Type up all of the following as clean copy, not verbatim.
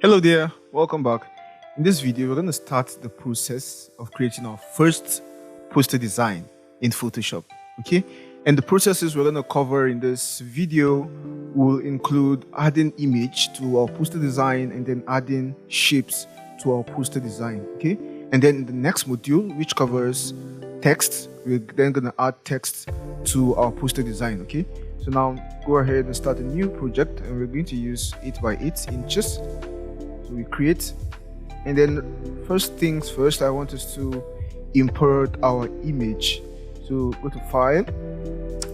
Hello there, welcome back. In this video, we're going to start the process of creating our first poster design in Photoshop, okay? And the processes we're going to cover in this video will include adding image to our poster design and then adding shapes to our poster design, okay? And then in the next module, which covers text, we're then going to add text to our poster design, okay? So now go ahead and start a new project, and we're going to use 8 by 8 inches. So we create, and then first things first, I want us to import our image. So go to File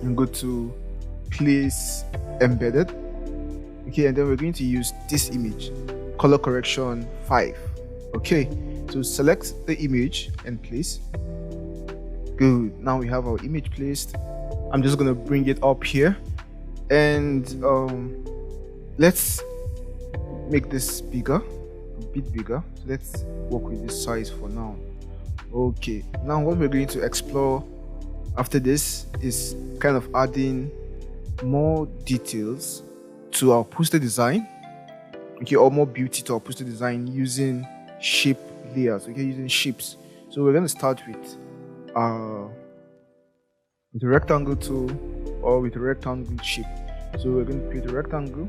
and go to Place Embedded, okay? And then we're going to use this image, color correction 5, okay? So select the image and place. Good. Now we have our image placed. I'm just gonna bring it up here, and let's make this bigger, a bit bigger. So let's work with this size for now. Okay, now what we're going to explore after this is kind of adding more details to our poster design, okay, or more beauty to our poster design using shape layers, okay, using shapes. So we're going to start with the rectangle tool or with a rectangle shape. So we're going to create a rectangle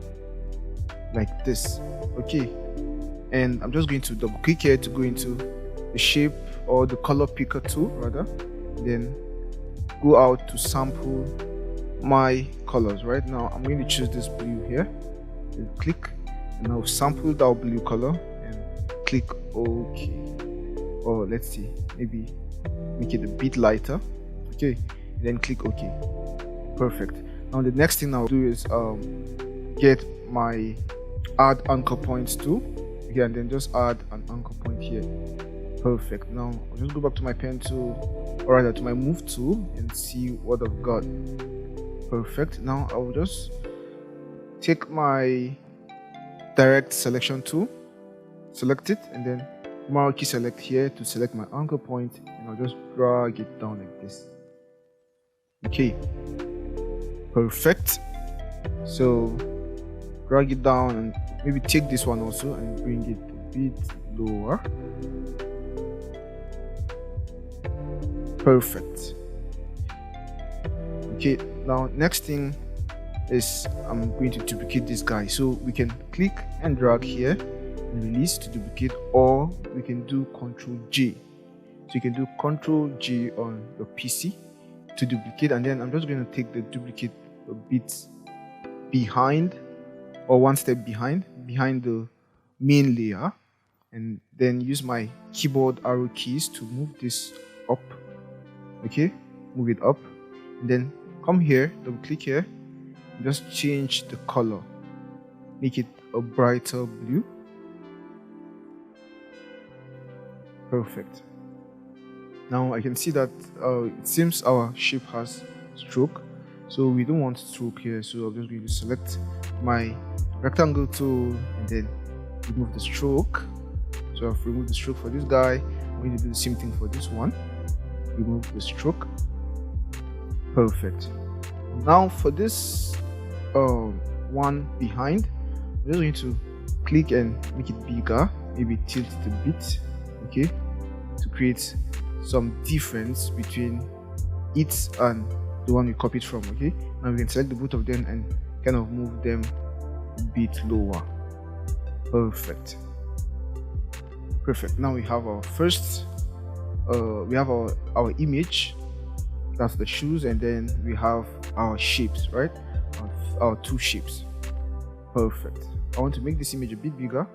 like this, okay? And I'm just going to double click here to go into the shape or the color picker tool rather, then go out to sample my colors. Right now I'm going to choose this blue here, then click, and I'll sample that blue color and click OK. Or let's see, maybe make it a bit lighter, okay? Then click OK. Perfect. Now the next thing I'll do is get my add anchor points tool, okay, and then just add an anchor point here. Perfect. Now I'll just go back to my pen tool, or rather to my move tool, and see what I've got. Perfect. Now I'll just take my direct selection tool, select it, and then marquee select here to select my anchor point, and I'll just drag it down like this. Okay, perfect. So drag it down and maybe take this one also and bring it a bit lower. Perfect. Okay, now next thing is I'm going to duplicate this guy. So we can click and drag here and release to duplicate, or we can do Ctrl J. So you can do Ctrl J on your PC to duplicate, and then I'm just going to take the duplicate a bit behind, or one step behind the main layer, and then use my keyboard arrow keys to move this up, okay? Move it up, and then come here, double click here, and just change the color, make it a brighter blue. Perfect. Now I can see that it seems our shape has stroke, so we don't want stroke here. So I'm just going to select my rectangle tool and then remove the stroke. So I've removed the stroke for this guy. I'm going to do the same thing for this one. Remove the stroke. Perfect. Now for this one behind, I'm just going to click and make it bigger, maybe tilt it a bit, okay, to create some difference between it and the one we copied from, okay? Now we can select the both of them and kind of move them a bit lower. Perfect. Perfect. Now we have our first we have our image, that's the shoes, and then we have our shapes, right? Our two shapes. Perfect. I want to make this image a bit bigger.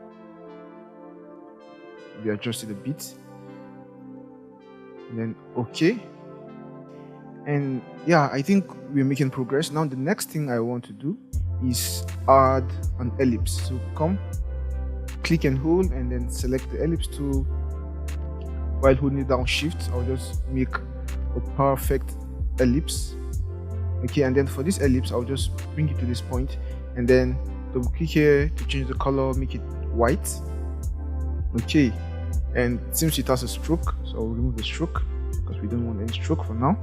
We adjust it a bit, and then okay. And yeah, I think we're making progress. Now the next thing I want to do is add an ellipse. So come, click and hold, and then select the ellipse tool. While holding down shift, I'll just make a perfect ellipse, okay? And then for this ellipse, I'll just bring it to this point, and then double click here to change the color, make it white, okay? And it seems it has a stroke, so I'll remove the stroke because we don't want any stroke for now.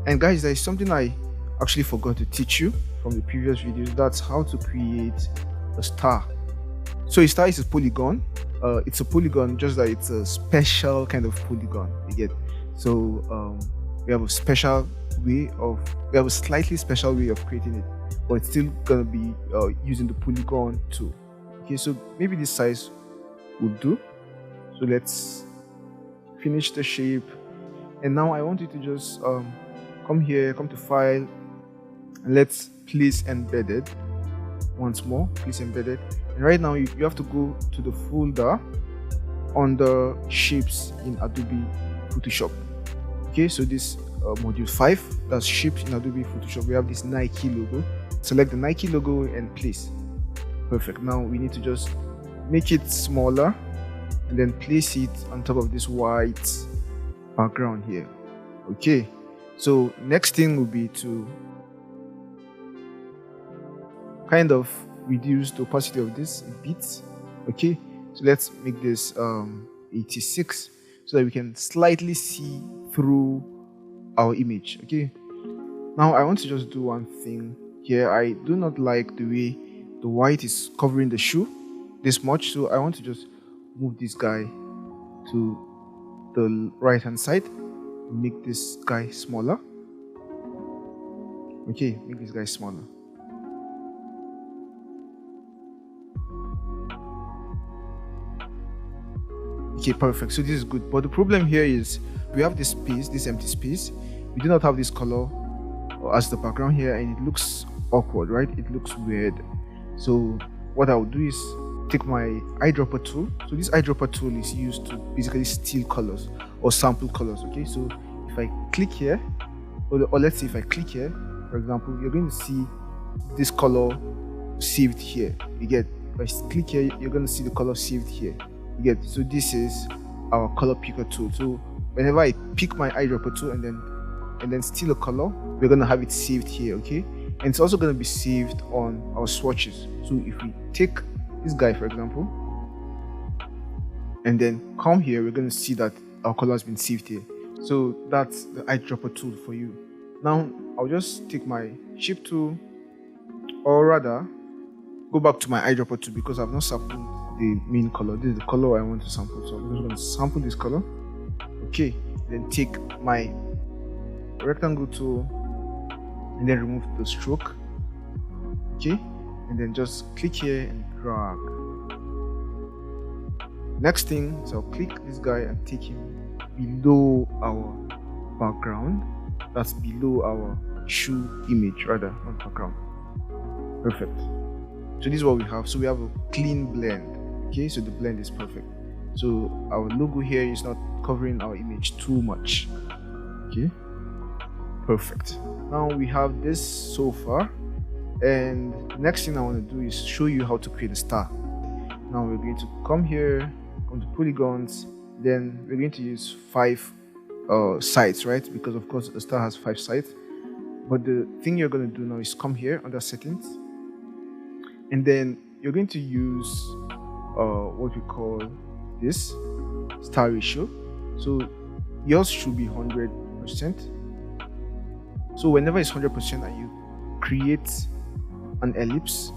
And guys, there is something I actually forgot to teach you from the previous videos. That's how to create a star. So a star is a polygon. It's a polygon, just that it's a special kind of polygon. You get. So we have a slightly special way of creating it, but it's still gonna be using the polygon tool. Okay, so maybe this size would do. So let's finish the shape, and now I want you to just come here, come to file, and let's place embedded. Once more, place embedded, and right now you have to go to the folder under shapes in Adobe Photoshop. Okay, so this module 5, that's shapes in Adobe Photoshop. We have this Nike logo. Select the Nike logo and place. Perfect. Now we need to just make it smaller and then place it on top of this white background here. Okay, so next thing will be to kind of reduce the opacity of this a bit. Okay, so let's make this 86 so that we can slightly see through our image. Okay, now I want to just do one thing here. I do not like the way the white is covering the shoe this much, so I want to just move this guy to the right hand side, make this guy smaller. Okay, make this guy smaller. Okay, perfect. So this is good, but the problem here is we have this space, this empty space. We do not have this color as the background here, and it looks awkward, right? It looks weird. So what I will do is take my eyedropper tool. So this eyedropper tool is used to basically steal colors or sample colors. Okay, so if I click here, or let's say if I click here, for example, you're going to see this color saved here. You get, if I click here, you're going to see the color saved here. You get, so this is our color picker tool. So whenever I pick my eyedropper tool and then steal a color, we're going to have it saved here. Okay, and it's also going to be saved on our swatches. So if we take this guy, for example, and then come here, we're going to see that our color has been saved here. So that's the eyedropper tool for you. Now I'll just take my shape tool, or rather go back to my eyedropper tool, because I've not sampled the main color. This is the color I want to sample, so I'm just going to sample this color. Okay, then take my rectangle tool and then remove the stroke. Okay, and then just click here and drag. Next thing is I'll click this guy and take him below our background. That's below our shoe image, rather, not background. Perfect. So this is what we have. So we have a clean blend. Okay, so the blend is perfect. So our logo here is not covering our image too much. Okay, perfect. Now we have this so far, and the next thing I want to do is show you how to create a star. Now we're going to come here, come to polygons, then we're going to use 5 sides, right? Because of course the star has 5 sides. But the thing you're going to do now is come here under settings, and then you're going to use what we call this star ratio. So yours should be 100%. So whenever it's 100% and you create an ellipse,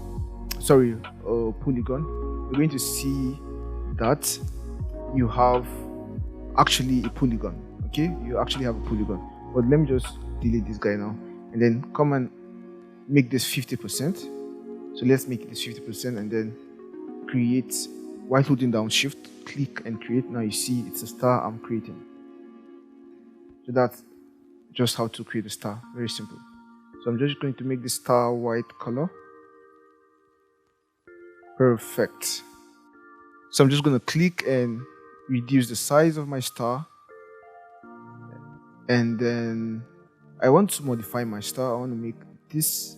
sorry, polygon, you're going to see that you have actually a polygon. Okay, you actually have a polygon. But let me just delete this guy now, and then come and make this 50%. So let's make this 50% and then create, while holding down shift, click and create. Now you see it's a star I'm creating. So that's just how to create a star. Very simple. So I'm just going to make the star white color. Perfect. So I'm just going to click and reduce the size of my star, and then I want to modify my star. I want to make this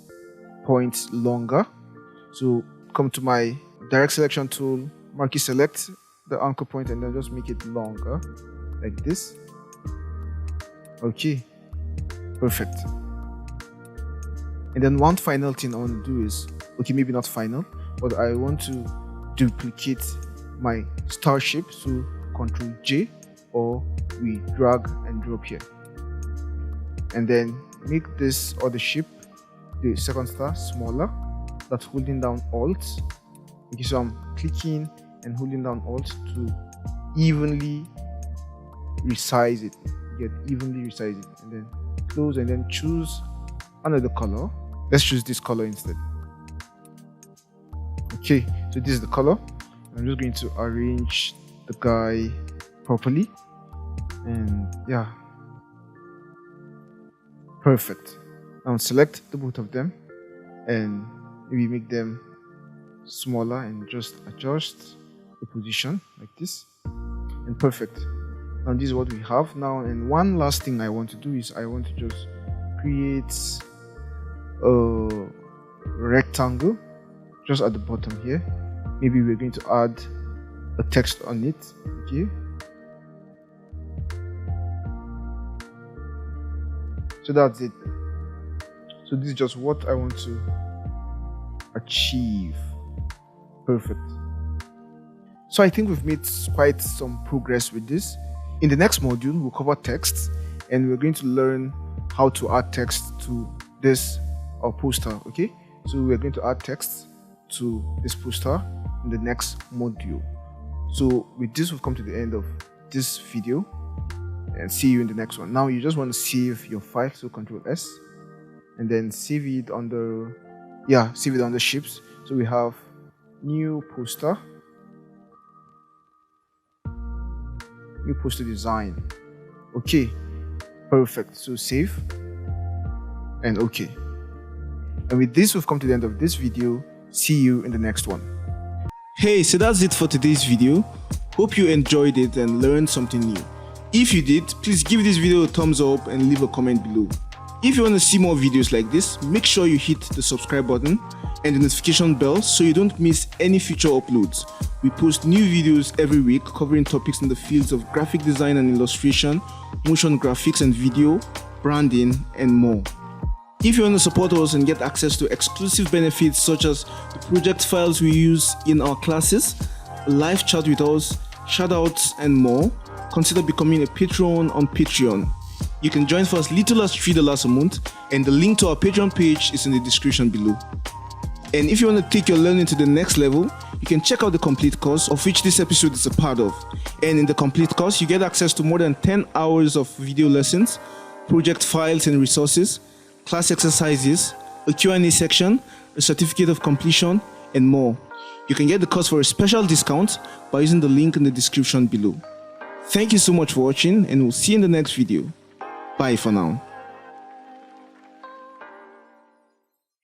point longer. So come to my direct selection tool, marquee select the anchor point, and then just make it longer like this. Okay, perfect. And then one final thing I want to do is, okay, maybe not final, but I want to duplicate my star shape. So Ctrl J, or we drag and drop here, and then make this other shape, the second star, smaller. That's holding down Alt. Okay, so I'm clicking and holding down Alt to evenly resize it. Evenly resize it, and then close, and then choose another color. Let's choose this color instead. Okay, so this is the color. I'm just going to arrange the guy properly, and yeah, perfect. Now select the both of them and maybe make them smaller and just adjust the position like this, and perfect. Now this is what we have now, and one last thing I want to do is I want to just create a rectangle just at the bottom here. Maybe we're going to add a text on it. Okay, so that's it. So this is just what I want to achieve. Perfect. So I think we've made quite some progress with this. In the next module, we'll cover text, and we're going to learn how to add text to this poster. Okay, so we're going to add text to this poster in the next module. So with this, we've come to the end of this video, and see you in the next one. Now you just want to save your file, so Ctrl S, and then save it under shapes. So we have new poster design. Okay, perfect. So save and okay. And with this, we've come to the end of this video. See you in the next one. Hey, so that's it for today's video. Hope you enjoyed it and learned something new. If you did, please give this video a thumbs up and leave a comment below. If you want to see more videos like this, make sure you hit the subscribe button and the notification bell so you don't miss any future uploads. We post new videos every week covering topics in the fields of graphic design and illustration, motion graphics and video, branding, and more. If you want to support us and get access to exclusive benefits such as the project files we use in our classes, a live chat with us, shoutouts, and more, consider becoming a patron on Patreon. You can join for as little as $3 a month, and the link to our Patreon page is in the description below. And if you want to take your learning to the next level, you can check out the complete course, of which this episode is a part of. And in the complete course, you get access to more than 10 hours of video lessons, project files and resources, class exercises, a Q&A section, a certificate of completion, and more. You can get the course for a special discount by using the link in the description below. Thank you so much for watching, and we'll see you in the next video. Bye for now.